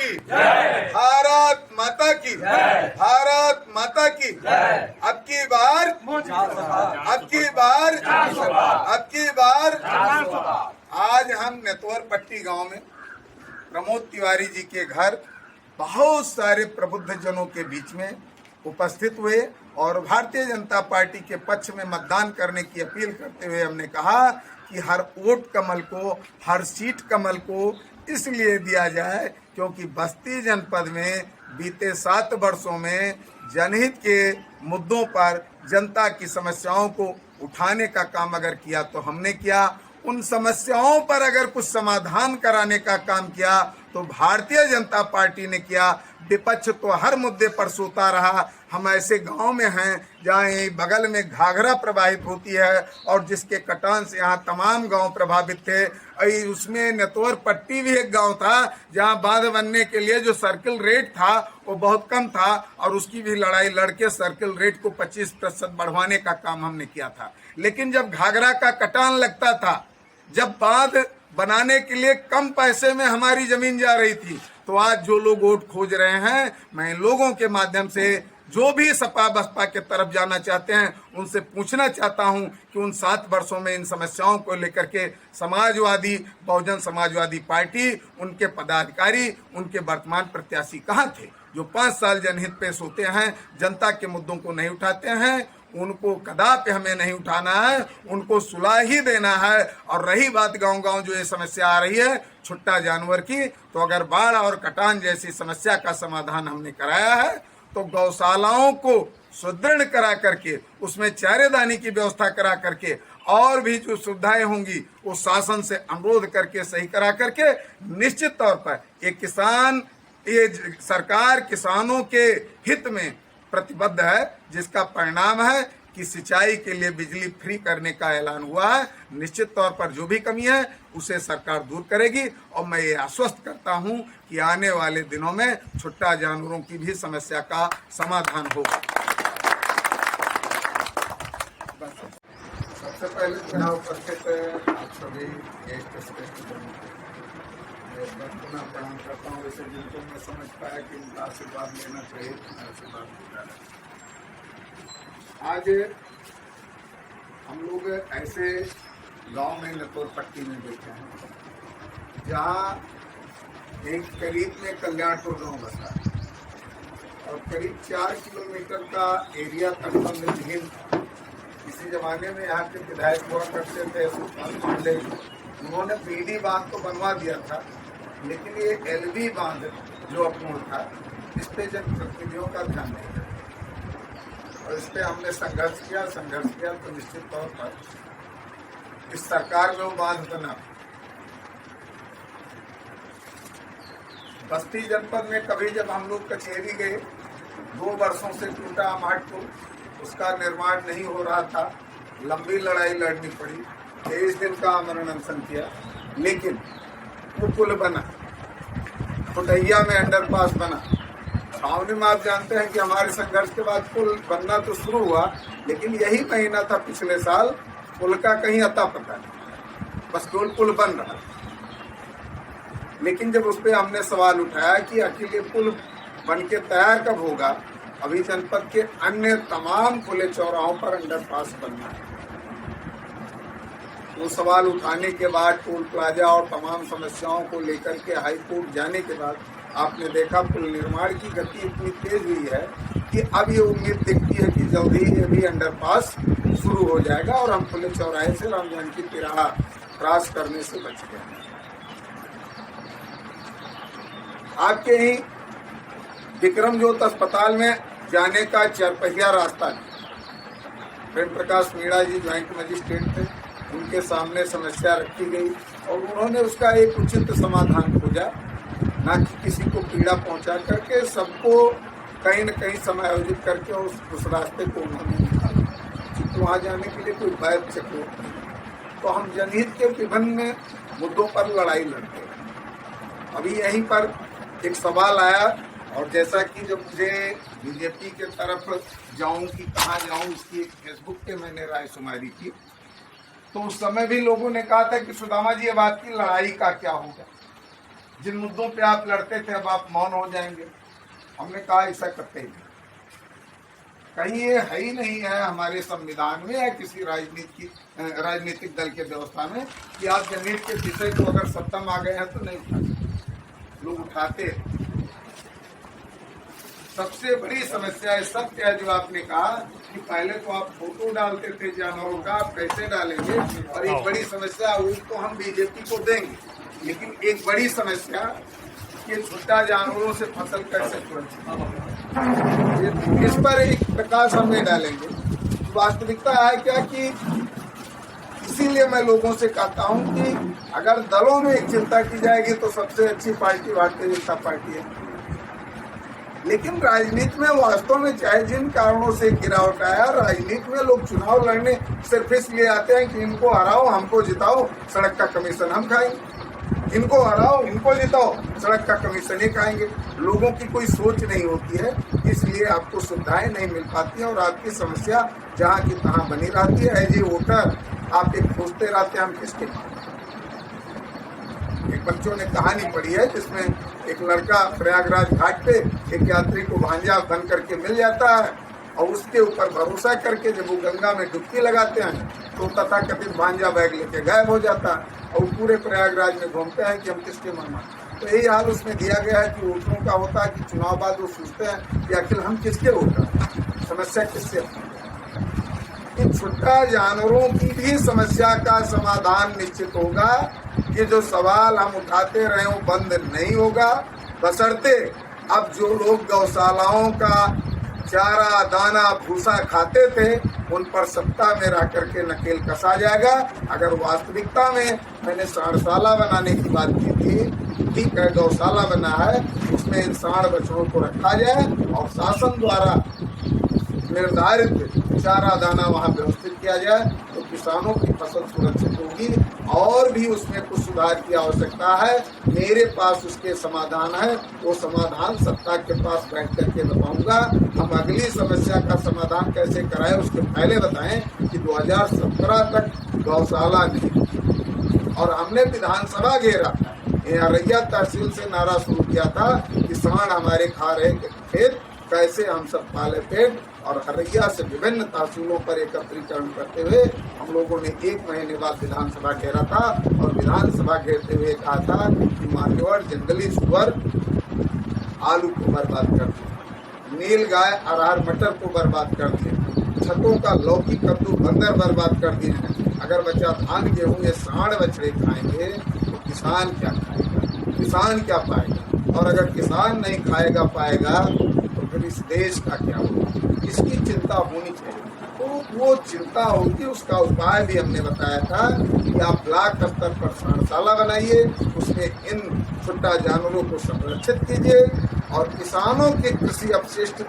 की जय, भारत माता की जय, भारत माता की जय। अब की बार, अब की बार, अब की बार। आज हम नेतवर पट्टी गांव में प्रमोद तिवारी जी के घर बहुत सारे प्रबुद्ध जनों के बीच में उपस्थित हुए और भारतीय जनता पार्टी के पक्ष में मतदान करने की अपील करते हुए हमने कहा कि हर वोट कमल को, हर सीट कमल को इसलिए दिया जाए क्योंकि बस्ती जनपद में बीते 7 वर्षों में जनहित के मुद्दों पर जनता की समस्याओं को उठाने का काम अगर किया तो हमने किया, उन समस्याओं पर अगर कुछ समाधान कराने का काम किया तो भारतीय जनता पार्टी ने किया। विपक्ष तो हर मुद्दे पर सोता रहा। हम ऐसे गांव में हैं जहां बगल में घाघरा प्रवाहित होती है और जिसके कटान से यहाँ तमाम गांव प्रभावित थे। उसमें नेतवर पट्टी भी एक गांव था जहां बांध बनने के लिए जो सर्किल रेट था वो बहुत कम था और उसकी भी लड़ाई लड़के सर्किल रेट को 25% बढ़वाने का काम हमने किया था। लेकिन जब घाघरा का कटान लगता था, जब बांध बनाने के लिए कम पैसे में हमारी जमीन जा रही थी, तो आज जो लोग वोट खोज रहे हैं, मैं लोगों के माध्यम से जो भी सपा बसपा के तरफ जाना चाहते हैं उनसे पूछना चाहता हूं कि उन 7 वर्षों में इन समस्याओं को लेकर के समाजवादी, बहुजन समाजवादी पार्टी, उनके पदाधिकारी, उनके वर्तमान प्रत्याशी कहां थे जो 5 साल जनहित पेश होते हैं, जनता के मुद्दों को नहीं उठाते हैं। उनको कदापि हमें नहीं उठाना है, उनको सुलह ही देना है। और रही बात गांव-गांव जो ये समस्या आ रही है छुट्टा जानवर की, तो अगर बाढ़ और कटान जैसी समस्या का समाधान हमने कराया है तो गौशालाओं को सुदृढ़ करा करके, उसमें चारेदानी की व्यवस्था करा करके और भी जो सुविधाएं होंगी वो शासन से अनुरोध करके सही करा करके निश्चित तौर पर ये सरकार किसानों के हित में प्रतिबद्ध है, जिसका परिणाम है कि सिंचाई के लिए बिजली फ्री करने का ऐलान हुआ है। निश्चित तौर पर जो भी कमी है उसे सरकार दूर करेगी और मैं ये आश्वस्त करता हूं कि आने वाले दिनों में छुट्टा जानवरों की भी समस्या का समाधान होगा। सबसे पहले यहाँ उपस्थित आप सभी पुनः प्रणाम करता हूँ। वैसे जिनको मैं समझ पाया कि उनका आशीर्वाद लेना चाहिए, आशीर्वाद लेना है। आज हम लोग ऐसे गांव में नेतवर पट्टी में बैठे हैं जहाँ एक करीब में कल्याणपुर गांव बसा है और करीब 4 किलोमीटर का एरिया तटबंधहीन था। किसी जमाने में यहाँ के विधायक हुआ करते थे सुल्तान पांडे, उन्होंने पीढ़ी बांध तो बनवा दिया था, लेकिन ये एलबी बांध जो अपूर्ण था इस पे जनप्रतिनिधियों का ध्यान नहीं था और इस पे हमने संघर्ष किया तो निश्चित तौर पर इस सरकार में वो बांध बना। बस्ती जनपद में कभी जब हम लोग कचहरी गए, 2 वर्षों से टूटा मार्ट पुल, उसका निर्माण नहीं हो रहा था, लंबी लड़ाई लड़नी पड़ी, 23 दिन का आमरण अनशन किया, लेकिन वो पुल बना। खुटैया में अंडरपास बना। छावनी में आप जानते हैं कि हमारे संघर्ष के बाद पुल बनना तो शुरू हुआ, लेकिन यही महीना था पिछले साल, पुल का कहीं अता पता नहीं, बस केवल पुल बन रहा। लेकिन जब उस पर हमने सवाल उठाया कि आखिर ये पुल बन के तैयार कब होगा, अभी जनपद के अन्य तमाम खुले चौराहों पर अंडरपास बनना है। वो सवाल उठाने के बाद टोल प्लाजा और तमाम समस्याओं को लेकर के हाई कोर्ट जाने के बाद आपने देखा पुल निर्माण की गति इतनी तेज हुई है कि अब ये उम्मीद दिखती है कि जल्दी ही ये भी अंडरपास शुरू हो जाएगा और हम खुले चौराहे से राम जानकी तिराहा क्रॉस करने से बच गए। आपके ही विक्रम जोत अस्पताल में जाने का 4 पहिया रास्ता प्रेम प्रकाश मीणा जी ज्वाइंट मजिस्ट्रेट थे, उनके सामने समस्या रखी गई और उन्होंने उसका एक उचित समाधान खोजा, ना कि किसी को पीड़ा पहुंचा करके सबको कहीं न कहीं समायोजित करके उस रास्ते को उन्होंने निकाला। तो वहाँ जाने के लिए कोई वैध चक्र नहीं, तो हम जनहित के विभिन्न मुद्दों पर लड़ाई लड़ते हैं। अभी यहीं पर एक सवाल आया और जैसा कि जब मुझे बीजेपी के तरफ जाऊं कि कहाँ जाऊं, इसकी एक फेसबुक पे मैंने राय शुमारी की, तो उस समय भी लोगों ने कहा था कि सुदामा जी अब आपकी लड़ाई का क्या होगा। जिन मुद्दों पे आप लड़ते थे अब आप मौन हो जाएंगे। हमने कहा ऐसा करते ही नहीं, कहीं ये है ही नहीं है हमारे संविधान में या किसी राजनीतिक दल के व्यवस्था में कि आप जनहित के विषय को अगर सत्ता में आ गए हैं तो नहीं उठाते। लोग उठाते। सबसे बड़ी समस्या है, सत्य है जो आपने कहा कि पहले तो आप फोटो डालते थे जानवरों का, आप कैसे डालेंगे। और एक बड़ी समस्या उसको हम बीजेपी को देंगे, लेकिन एक बड़ी समस्या कि छुट्टा जानवरों से फसल कैसे सुरक्षित, इस पर एक प्रकाश हम नहीं डालेंगे। वास्तविकता है क्या कि इसीलिए मैं लोगों से कहता हूं कि अगर दलों में एक चिंता की जाएगी तो सबसे अच्छी पार्टी भारतीय जनता पार्टी है। लेकिन राजनीति में वास्तव में चाहे जिन कारणों से गिरावट आया, राजनीति में लोग चुनाव लड़ने सिर्फ इसलिए आते हैं कि इनको हराओ हमको जिताओ, सड़क का कमीशन हम खाएंगे, इनको हराओ इनको जिताओ, सड़क का कमीशन ही खाएंगे। लोगों की कोई सोच नहीं होती है, इसलिए आपको सुविधाएं नहीं मिल पाती है और आपकी समस्या जहाँ की तहाँ बनी रहती है। एज ए वोटर आप एक खोजते रहते हैं हम किसके। एक बच्चों ने कहानी पढ़ी है जिसमें एक लड़का प्रयागराज घाट पे एक यात्री को भांजा बन करके मिल जाता है और उसके ऊपर भरोसा करके जब वो गंगा में डुबकी लगाते हैं तो तथाकथित भांजा बैग लेके गायब हो जाता है और पूरे प्रयागराज में घूमते हैं कि हम किसके मन। तो यही हाल उसमें दिया गया है कि वोटरों का होता है कि चुनाव बाद वो सोचते हैं कि आखिर हम किसके वोटर, समस्या किससे। इन छुट्टा जानवरों की भी समस्या का समाधान निश्चित होगा। ये जो सवाल हम उठाते रहे वो बंद नहीं होगा, बशर्ते अब जो लोग गौशालाओं का चारा दाना भूसा खाते थे उन पर सत्ता में रह करके नकेल कसा जाएगा। अगर वास्तविकता में मैंने सांडशाला बनाने की बात की थी, ठीक है गौशाला बना है, उसमें इन सांड बछड़ों को रखा जाए और शासन द्वारा निर्धारित चारा दाना वहाँ व्यवस्थित किया जाए तो किसानों की फसल सुरक्षित होगी। और भी उसमें कुछ सुधार की आवश्यकता है, मेरे पास उसके समाधान है, वो समाधान सत्ता के पास बैठ करके बताऊंगा। हम अगली समस्या का समाधान कैसे कराएं उसके पहले बताएं कि 2017 तक गौशाला नहीं और हमने विधानसभा घेरा, रैया तहसील से नारा शुरू किया था कि सांड हमारे खा रहे खेत, कैसे हम सब पाले पेट। और हरैया से विभिन्न तहसीलों पर एकत्रीकरण करते हुए हम लोगों ने 1 महीने बाद विधानसभा घेरा था और विधानसभा घेरते हुए कहा था कि मान्यवर जंगली सुअर आलू को बर्बाद कर दिए, नील गाय अरहर मटर को बर्बाद कर दिए, छतों का लौकी कद्दू बंदर बर्बाद कर दिए हैं। अगर बच्चा धान गेहूँ ये सांड बछड़े खाएंगे तो किसान क्या खाएगा, किसान क्या पाएगा। और अगर किसान नहीं खाएगा पाएगा तो फिर इस देश का क्या होगा। इसकी चिंता होनी चाहिए। तो वो चिंता होगी, उसका उपाय भी हमने बताया था कि आप ब्लॉक स्तर पर सांडशाला बनाइए, उसमें इन छुट्टा जानवरों को संरक्षित कीजिए और किसानों के कृषि अपशिष्ट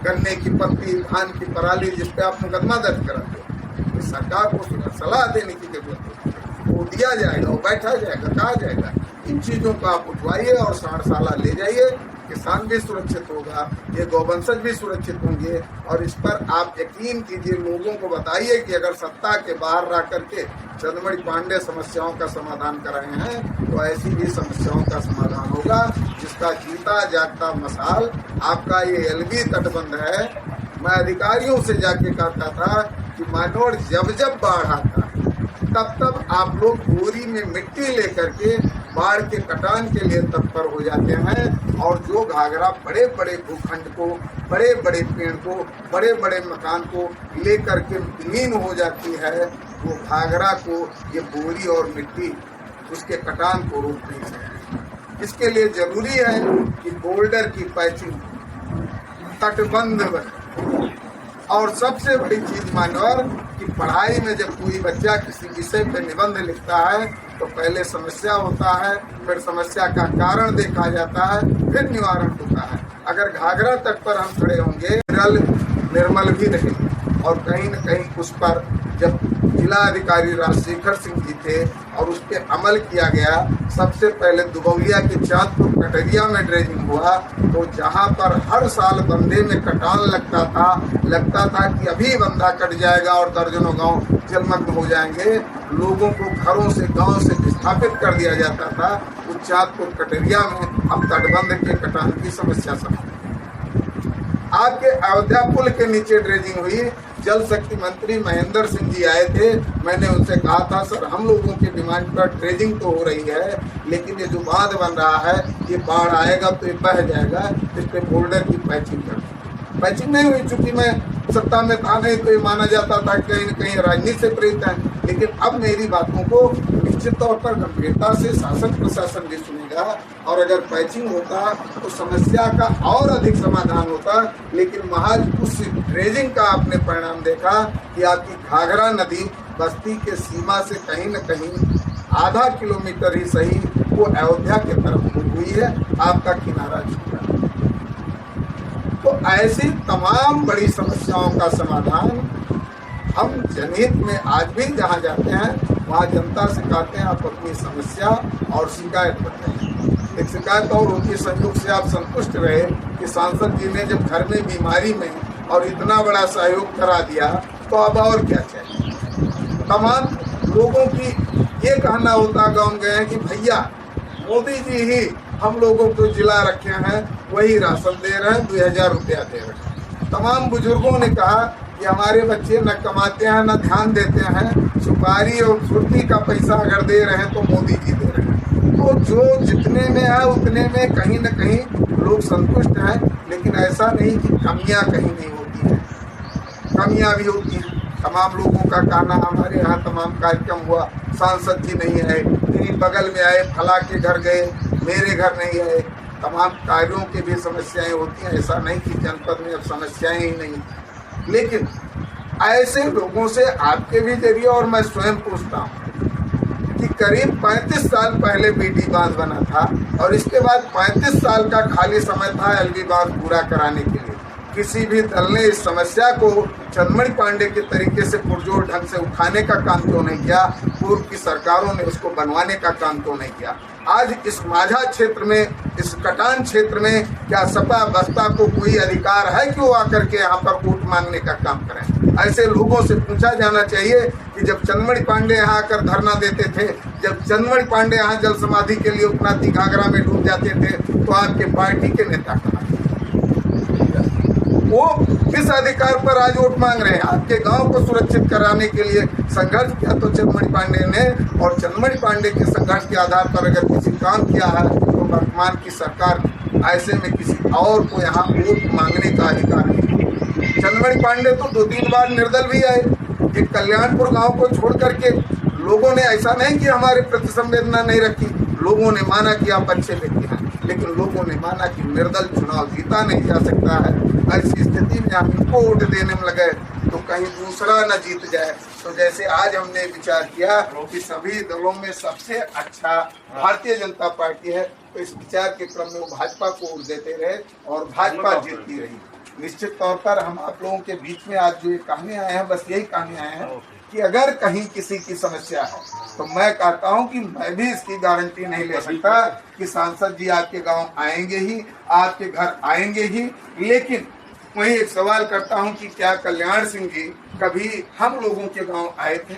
गन्ने की पत्ती धान की पराली जिस पे आप मुकदमा दर्ज कराते हो, सरकार को सलाह देने की जरूरत है, वो दिया जाएगा, वो बैठा जाएगा, कहा जाएगा इन चीजों को आप उठवाइए और सांडशाला ले जाइए। किसान भी सुरक्षित होगा, ये गौवंशज भी सुरक्षित होंगे। और इस पर आप यकीन कीजिए, लोगों को बताइए कि अगर सत्ता के बाहर रह करके चंद्रमणि पांडे समस्याओं का समाधान कर रहे हैं तो ऐसी भी समस्याओं का समाधान होगा, जिसका जीता जागता मसाल आपका ये एलबी तटबंध है। मैं अधिकारियों से जाके कहता था कि मानोर जब जब बाढ़ आता तब तब आप लोग बोरी में मिट्टी लेकर के बाढ़ के कटान के लिए तत्पर हो जाते हैं और जो घाघरा बड़े बड़े भूखंड को, बड़े बड़े पेड़ को, बड़े बड़े मकान को लेकर के विलीन हो जाती है, वो घाघरा को ये बोरी और मिट्टी उसके कटान को रोक नहीं सकती। इसके लिए जरूरी है कि बोल्डर की पैचिंग, तटबंध बने। और सबसे बड़ी चीज मानवर कि पढ़ाई में जब कोई बच्चा किसी विषय पे निबंध लिखता है तो पहले समस्या होता है, फिर समस्या का कारण देखा जाता है, फिर निवारण होता है। अगर घाघरा तट पर हम खड़े होंगे निर्मल भी रहेंगे। और कहीं न कहीं उस पर जब जिला अधिकारी राजशेखर सिंह जी थे और उस पर अमल किया गया, सबसे पहले दुबौलिया के चांदपुर कटरिया में ड्रेजिंग हुआ तो जहां पर हर साल बंधे में कटान लगता था कि अभी बंधा कट जाएगा और दर्जनों गांव जलमग्न हो जाएंगे, लोगों को घरों से गांव से विस्थापित कर दिया जाता था। पंचायतपुर कटरिया में हम तटबंध के कटान की समस्या समाप्त। आपके अयोध्या पुल के नीचे ड्रेजिंग हुई। जल शक्ति मंत्री महेंद्र सिंह जी आए थे, मैंने उनसे कहा था सर हम लोगों की डिमांड पर ड्रेजिंग तो हो रही है, लेकिन ये जो बांध बन रहा है ये बाढ़ आएगा तो ये बह जाएगा, इस पे बोल्डर की पैचिंग कर। पैचिंग नहीं हुई, चूंकि मैं सत्ता में था नहीं तो ये माना जाता था कहीं न कहीं राजनीति से प्रेरित है। लेकिन अब मेरी बातों को निश्चित तौर पर गंभीरता से शासन प्रशासन भी सुनेगा, और अगर पैचिंग होता तो समस्या का और अधिक समाधान होता। लेकिन महज उस ड्रेजिंग का आपने परिणाम देखा कि आपकी घाघरा नदी बस्ती के सीमा से कहीं न कहीं आधा किलोमीटर ही सही वो अयोध्या की तरफ हुई है, आपका किनारा छूटा। तो ऐसी तमाम बड़ी समस्याओं का समाधान हम जनहित में आज भी जहाँ जाते हैं वहाँ जनता से कहते हैं आप अपनी समस्या और शिकायत बताएं। एक शिकायत और होती संयोग से आप संतुष्ट रहे कि सांसद जी ने जब घर में बीमारी में और इतना बड़ा सहयोग करा दिया तो अब और क्या चाहिए। तमाम लोगों की ये कहना होता गाँव गए कि भैया मोदी जी ही हम लोगों को जिला रखे हैं, वही राशन दे रहे हैं, 2000 रुपया दे रहे हैं। तमाम बुजुर्गों ने कहा कि हमारे बच्चे न कमाते हैं न ध्यान देते हैं, सुपारी और सुर्ती का पैसा अगर दे रहे हैं तो मोदी जी दे रहे हैं। तो जो जितने में है उतने में कहीं न कहीं लोग संतुष्ट हैं, लेकिन ऐसा नहीं कि कमियां कहीं नहीं होती हैं, कमियां भी होती हैं। तमाम लोगों का कहना हमारे यहाँ तमाम कार्यक्रम हुआ, सांसद जी नहीं आए, कहीं बगल में आए, फला के घर गए, मेरे घर नहीं आए। तमाम कार्यों की भी समस्याएं होती हैं, ऐसा नहीं कि जनपद में अब समस्याएं ही नहीं। लेकिन ऐसे लोगों से आपके भी जरिए और मैं स्वयं पूछता हूँ कि करीब 35 साल पहले बीडी बांध बना था और इसके बाद 35 साल का खाली समय था एलबी बांध पूरा कराने के लिए। किसी भी दल ने इस समस्या को चंद्रमणि पांडे के तरीके से पुरजोर ढंग से उठाने का काम क्यों नहीं किया? पूर्व की सरकारों ने उसको बनवाने का काम क्यों नहीं किया? आज इस माझा क्षेत्र में, इस कटान क्षेत्र में क्या सपा बसपा को कोई अधिकार है कि वो आकर के यहाँ पर वोट मांगने का काम करें? ऐसे लोगों से पूछा जाना चाहिए कि जब चंद्रमणि पांडे यहाँ आकर धरना देते थे, जब चंद्रमणि पांडे यहाँ जल समाधि के लिए उपनाती घाघरा में डूब जाते थे, तो आपके पार्टी के नेता कहाँ? वो किस अधिकार पर आज वोट मांग रहे हैं? आपके गांव को सुरक्षित कराने के लिए संघर्ष किया तो चंद्रमणि पांडे ने, और चंद्रमणि पांडे के संघर्ष के आधार पर अगर किसी काम किया है तो वर्तमान की सरकार ऐसे में किसी और को यहाँ वोट मांगने का अधिकार नहीं। चंद्रमणि पांडे तो 2-3 बार निर्दल भी आए। एक कल्याणपुर गाँव को छोड़ करके लोगों ने ऐसा नहीं कि हमारे प्रति संवेदना नहीं रखी, लोगों ने माना कि आप अच्छे व्यक्ति हैं, लेकिन लोगों ने माना कि निर्दल चुनाव जीता नहीं जा सकता है। ऐसी स्थिति में हम इनको वोट देने में लगे तो कहीं दूसरा न जीत जाए। तो जैसे आज हमने विचार किया कि सभी दलों में सबसे अच्छा भारतीय जनता पार्टी है, तो इस विचार के क्रम में वो भाजपा को वोट देते रहे और भाजपा जीतती रही। निश्चित तौर पर हम आप लोगों के बीच में आज जो ये कहने आए हैं, बस यही कहने आए हैं कि अगर कहीं किसी की समस्या है तो मैं कहता हूं कि मैं भी इसकी गारंटी नहीं ले सकता कि सांसद जी आपके गांव आएंगे ही, आपके घर आएंगे ही। लेकिन वही एक सवाल करता हूं कि क्या कल्याण सिंह जी कभी हम लोगों के गांव आए थे?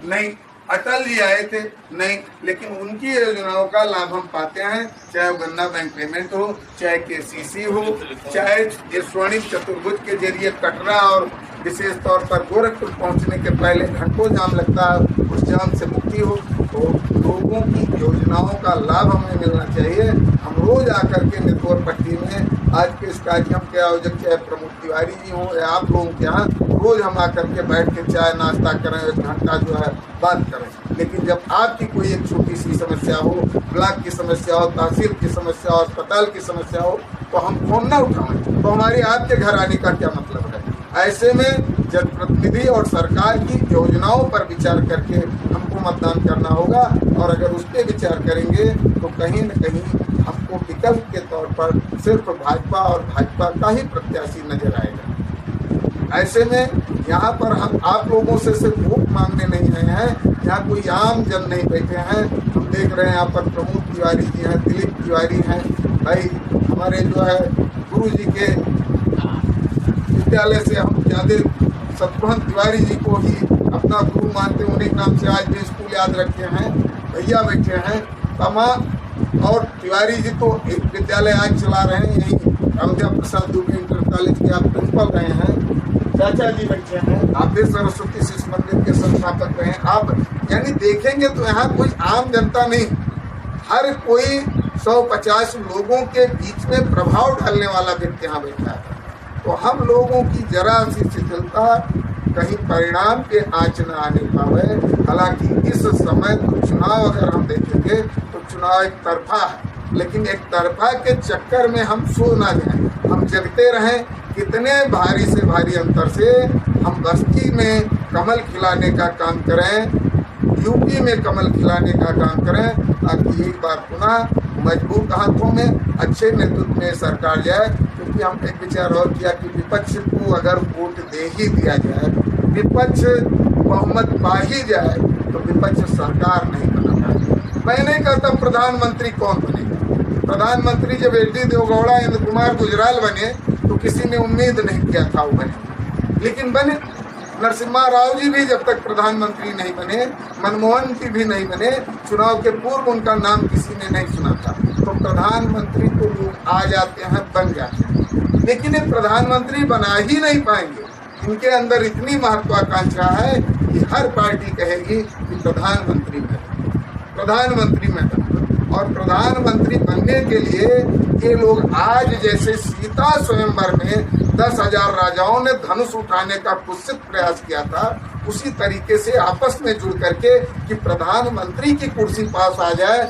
नहीं। अटल जी आए थे? नहीं। लेकिन उनकी योजनाओं का लाभ हम पाते हैं, चाहे वो गन्ना बैंक पेमेंट हो, चाहे KCC हो, चाहे स्वर्णिम चतुर्भुज के जरिए कटरा और विशेष तौर पर गोरखपुर पहुंचने के पहले घंटों जाम लगता है, उस जाम से मुक्ति हो। तो लोगों की योजनाओं का लाभ हमें मिलना चाहिए। हम रोज आकर के नेतवर पट्टी में आज के इस कार्यक्रम के आयोजक चाहे प्रमोद तिवारी जी हों या आप लोगों के यहाँ, रोज हम आकर के बैठ के चाय नाश्ता करें, 1 घंटा जो है बात करें। लेकिन जब आपकी कोई एक छोटी सी समस्या हो, ब्लॉक की समस्या हो, तहसील की समस्या हो, अस्पताल की समस्या हो, तो हम फोन न उठाएं तो हमारी आपके घर आने का क्या मतलब है? ऐसे में जनप्रतिनिधि और सरकार की योजनाओं पर विचार करके हमको मतदान करना होगा, और अगर उस पर विचार करेंगे तो कहीं न कहीं हमको विकल्प के तौर पर सिर्फ भाजपा और भाजपा का ही प्रत्याशी नजर आएगा। ऐसे में यहाँ पर हम आप लोगों से सिर्फ वोट मांगने नहीं आए हैं, यहाँ कोई आम जन नहीं बैठे हैं। हम देख रहे हैं यहाँ पर प्रमोद तिवारी जी हैं, दिलीप तिवारी हैं, भाई हमारे जो है गुरु जी के विद्यालय से हम ज़्यादा शत्रुघ्न तिवारी जी को ही अपना गुरु मानते, उन्हीं नाम से आज भी स्कूल याद रखे हैं, भैया बैठे हैं। तमाम और तिवारी जी तो एक विद्यालय आज चला रहे हैं, यही अयोध्या प्रसाद दुबे इंटर कॉलेज के आप प्रिंसिपल रहे हैं, चाचा जी बैठे हैं, आप भी सरस्वती शिशु मंदिर के संस्थापक रहे हैं। आप यानी देखेंगे तो यहाँ कोई आम जनता नहीं, हर कोई 150 लोगों के बीच में प्रभाव डालने वाला व्यक्ति यहाँ बैठा है। तो हम लोगों की जरा सी शिथिलता कहीं परिणाम के आँच न आने पावे। हालांकि इस समय तो चुनाव अगर हम देखेंगे तो चुनाव एक तरफा है, लेकिन एक तरफा के चक्कर में हम सो ना जाएं, हम जगते रहें। कितने भारी से भारी अंतर से हम बस्ती में कमल खिलाने का काम करें, यूपी में कमल खिलाने का काम करें, ताकि एक बार पुनः मजबूत हाथों में अच्छे नेतृत्व में सरकार जाए। क्योंकि हम एक विचार और किया कि विपक्ष को अगर वोट दे ही दिया जाए, विपक्ष बहुमत पा ही जाए, तो विपक्ष सरकार नहीं बना पाएगा। मैं नहीं कहता प्रधानमंत्री कौन बनेगा, प्रधानमंत्री जब एल.डी. देवगौड़ा इंद्र कुमार गुजराल बने तो किसी ने उम्मीद नहीं किया था वो बने, लेकिन बने। नरसिम्हा राव जी भी जब तक प्रधानमंत्री नहीं बने, मनमोहन जी भी नहीं बने, चुनाव के पूर्व उनका नाम किसी ने नहीं सुना था। तो प्रधानमंत्री तो लोग आ जाते हैं, बन जाते हैं, लेकिन ये प्रधानमंत्री बना ही नहीं पाएंगे। इनके अंदर इतनी महत्वाकांक्षा है कि हर पार्टी कहेगी कि प्रधानमंत्री बने, प्रधानमंत्री में बने। और प्रधानमंत्री बनने के लिए ये लोग आज जैसे सीता स्वयंवर में 10,000 राजाओं ने धनुष उठाने का कुत्सित प्रयास किया था, उसी तरीके से आपस में जुड़ करके कि प्रधानमंत्री की कुर्सी पास आ जाए,